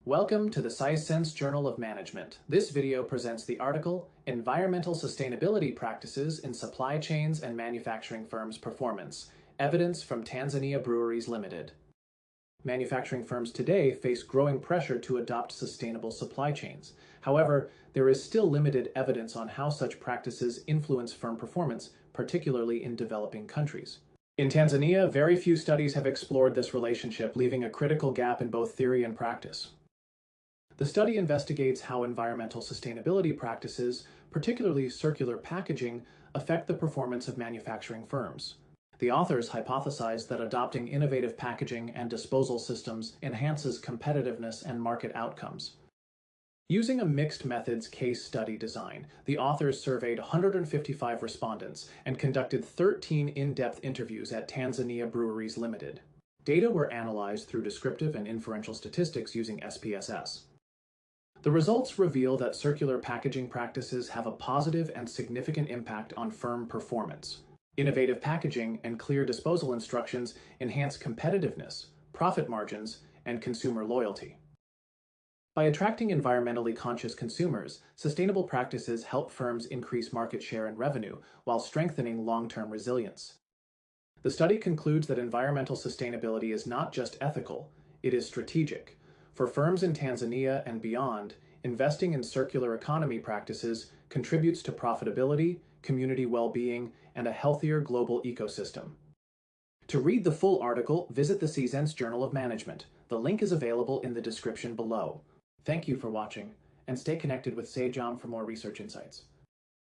Welcome to the Seisense Journal of Management. This video presents the article, Environmental Sustainability Practices in Supply Chains and Manufacturing Firms' Performance, Evidence from Tanzania Breweries Limited. Manufacturing firms today face growing pressure to adopt sustainable supply chains. However, there is still limited evidence on how such practices influence firm performance, particularly in developing countries. In Tanzania, very few studies have explored this relationship, leaving a critical gap in both theory and practice. The study investigates how environmental sustainability practices, particularly circular packaging, affect the performance of manufacturing firms. The authors hypothesize that adopting innovative packaging and disposal systems enhances competitiveness and market outcomes. Using a mixed methods case study design, the authors surveyed 155 respondents and conducted 13 in-depth interviews at Tanzania Breweries Limited. Data were analyzed through descriptive and inferential statistics using SPSS. The results reveal that circular packaging practices have a positive and significant impact on firm performance. Innovative packaging and clear disposal instructions enhance competitiveness, profit margins, and consumer loyalty. By attracting environmentally conscious consumers, sustainable practices help firms increase market share and revenue while strengthening long-term resilience. The study concludes that environmental sustainability is not just ethical, it is strategic. For firms in Tanzania and beyond, investing in circular economy practices contributes to profitability, community well-being, and a healthier global ecosystem. To read the full article, visit the Seisense Journal of Management. The link is available in the description below. Thank you for watching, and stay connected with SEIJOM for more research insights.